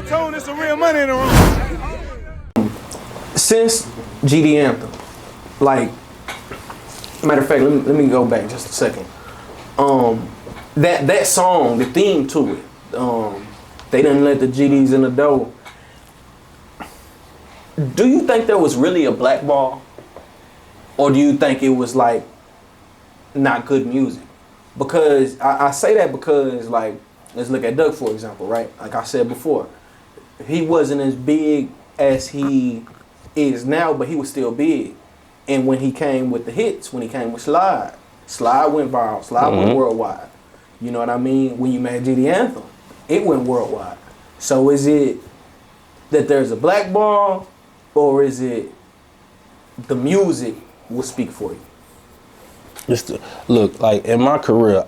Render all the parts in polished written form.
RealToon, it's some real money in the room. Since GD Anthem, like, matter of fact, let me go back just a second. That song, the theme to it, they didn't let the GDs in the door. Do you think there was really a blackball? Or do you think it was like not good music? Because I say that because, like, let's look at Doug, for example, right? Like I said before, he wasn't as big as he is now, but he was still big. And when he came with the hits, when he came with Slide went viral, Slide went worldwide. You know what I mean? When you made GD Anthem, it went worldwide. So is it that there's a blackball, or is it the music will speak for you? Look, like in my career,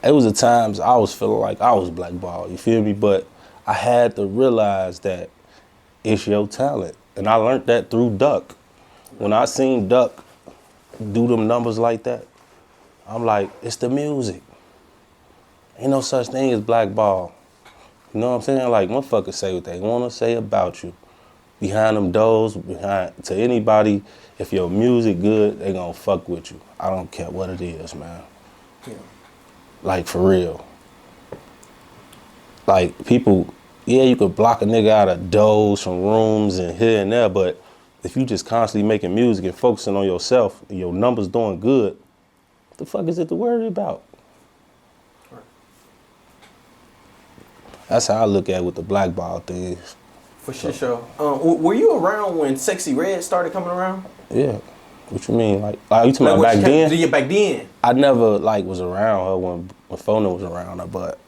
it was the times I was feeling like I was blackballed, you feel me? But I had to realize that it's your talent. And I learned that through Duck. When I seen Duck do them numbers like that, I'm like, it's the music. Ain't no such thing as blackball. You know what I'm saying? Like, motherfuckers say what they want to say about you. Behind them doors, to anybody, if your music good, they gonna fuck with you. I don't care what it is, man. Yeah. Like, for real. Like, people, yeah, you could block a nigga out of doors from rooms and here and there, but if you just constantly making music and focusing on yourself, and your numbers doing good, what the fuck is it to worry about? Right. That's how I look at it with the blackball things. For sure. Were you around when Sexy Red started coming around? Yeah. What you mean? Like you talking about back then? Yeah, back then. I never was around her when Fona was around her, but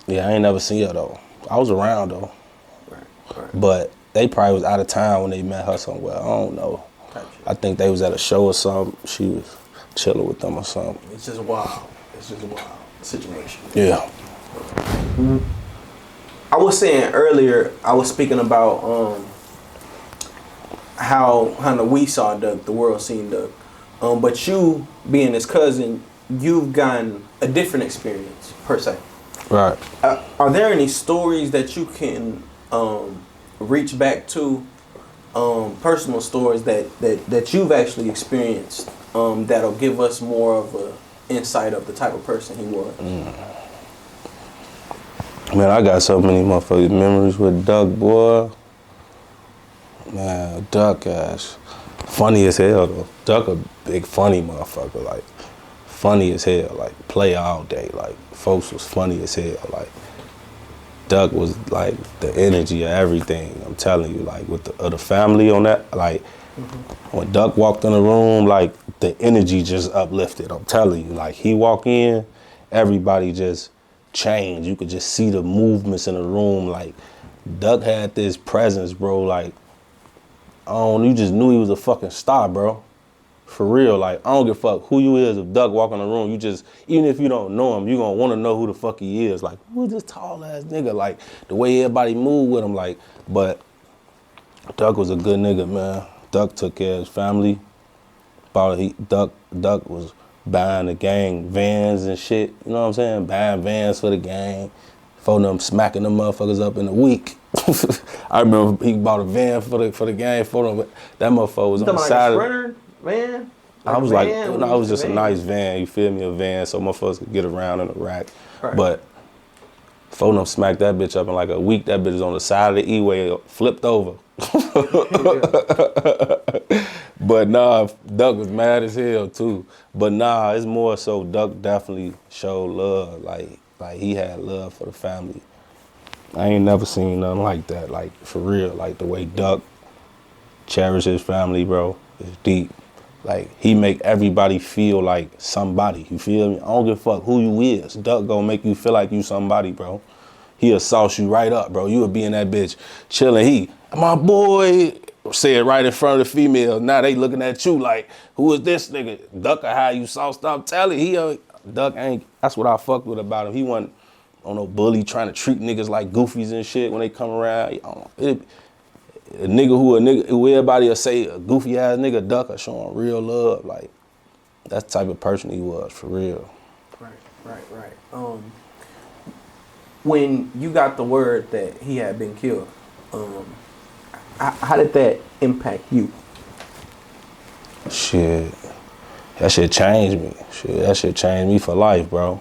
yeah, I ain't never seen her though. I was around though. Right. But they probably was out of town when they met her somewhere. I don't know. Gotcha. I think they was at a show or something. She was chilling with them or something. It's just wild. It's just a wild situation. Yeah. Mm-hmm. I was saying earlier, I was speaking about how we saw Doug, the world seen Doug. But you, being his cousin, you've gotten a different experience, per se. Right. Are there any stories that you can reach back to, personal stories that you've actually experienced, that'll give us more of an insight of the type of person he was? Man, I got so many motherfucking memories with Duck, boy. Man, Duck ass. Funny as hell, though. Duck a big funny motherfucker, like, funny as hell, like, play all day, like, folks was funny as hell, like, Duck was, like, the energy of everything, I'm telling you, like, with the family on that, like, when Duck walked in the room, like, the energy just uplifted, I'm telling you, like, he walk in, everybody just changed. You could just see the movements in the room. Like, Duck had this presence, bro. Like, you just knew he was a fucking star, bro. For real. Like, I don't give a fuck who you is. If Duck walk in the room, you just, even if you don't know him, you gonna want to know who the fuck he is. Like, who's this tall ass nigga? Like, the way everybody moved with him, like, but Duck was a good nigga, man. Duck took care of his family. Duck was buying the gang vans and shit, you know what I'm saying? Buying vans for the gang. For them smacking them motherfuckers up in a week. I remember he bought a van for the gang for them. That motherfucker was on the side of... Sprinter van? I was like, it was just a nice van, you feel me? A van so motherfuckers could get around in the rack. Right. But for them smacked that bitch up in like a week. That bitch was on the side of the E-way, flipped over. But nah, Duck was mad as hell too. But nah, it's more so Duck definitely showed love. Like he had love for the family. I ain't never seen nothing like that. Like, for real. Like, the way Duck cherished his family, bro, is deep. Like, he make everybody feel like somebody. You feel me? I don't give a fuck who you is. Duck gonna make you feel like you somebody, bro. He'll sauce you right up, bro. You'll be in that bitch chilling. My boy, say it right in front of the female. Now they looking at you like, who is this nigga? Duck or how you sauced up? Tell it. Duck ain't, that's what I fucked with about him. He wasn't on no bully trying to treat niggas like goofies and shit when they come around. A nigga who everybody will say a goofy ass nigga, Duck or showing real love. Like, that's the type of person he was, for real. Right. when you got the word that he had been killed, how did that impact you? Shit, that shit changed me. Shit, that shit changed me for life, bro.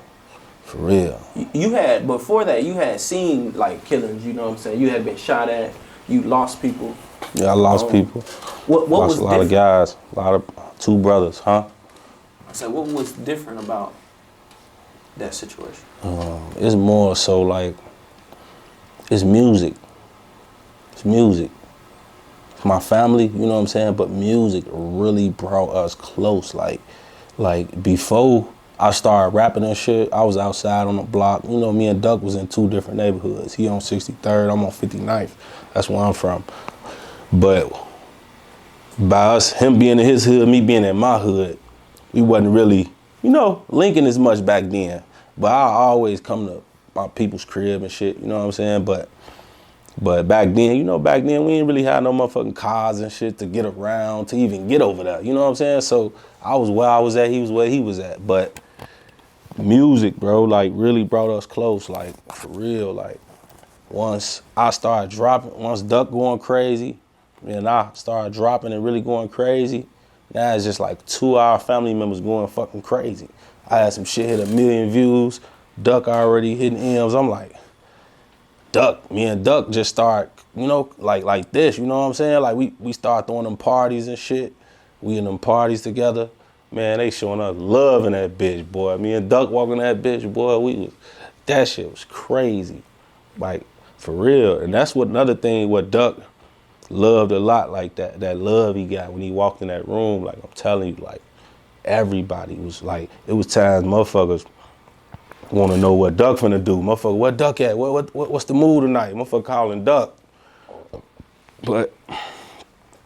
For real. You had, before that, you had seen like killings, you know what I'm saying? You had been shot at, you lost people. Yeah, I lost people. What lost was a lot of guys, two brothers, huh? I said, what was different about that situation? It's more so like, it's music. It's music. It's my family, you know what I'm saying? But music really brought us close. Like before I started rapping and shit, I was outside on the block. You know, me and Duck was in two different neighborhoods. He on 63rd, I'm on 59th. That's where I'm from. But by us, him being in his hood, me being in my hood, we wasn't really, you know, linking as much back then. But I always come to my people's crib and shit, you know what I'm saying? But back then, you know, we didn't really have no motherfucking cars and shit to get around, to even get over there, you know what I'm saying? So I was where I was at, he was where he was at. But music, bro, like really brought us close, like for real. Like once I started dropping, once Duck going crazy, and I started dropping and really going crazy, now it's just like 2 of our family members going fucking crazy. I had some shit hit 1 million views, Duck already hitting M's. I'm like, Duck, me and Duck just start, you know, like this, you know what I'm saying? Like we start throwing them parties and shit. We in them parties together. Man, they showing us love in that bitch, boy. Me and Duck walking that bitch, boy, that shit was crazy. Like, for real. And that's another thing what Duck loved a lot, like that love he got when he walked in that room. Like, I'm telling you, like, everybody was like, it was times motherfuckers want to know what Duck finna do. Motherfucker, what Duck at? What's the mood tonight? Motherfucker calling Duck. But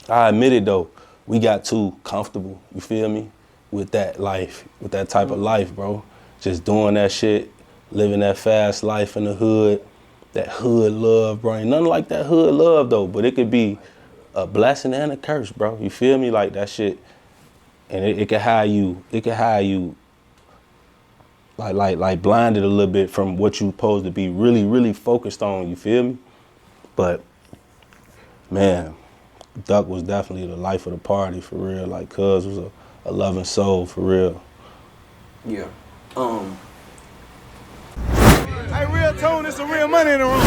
I admit it though, we got too comfortable, you feel me? With that life, with that type of life, bro. Just doing that shit, living that fast life in the hood, that hood love, bro. Ain't nothing like that hood love though, but it could be a blessing and a curse, bro. You feel me? Like that shit. And it can have you, like blinded a little bit from what you supposed to be really, really focused on, you feel me? But man, Duck was definitely the life of the party for real. Like Cuz was a loving soul for real. Yeah. Hey, RealToon, it's some real money in the room.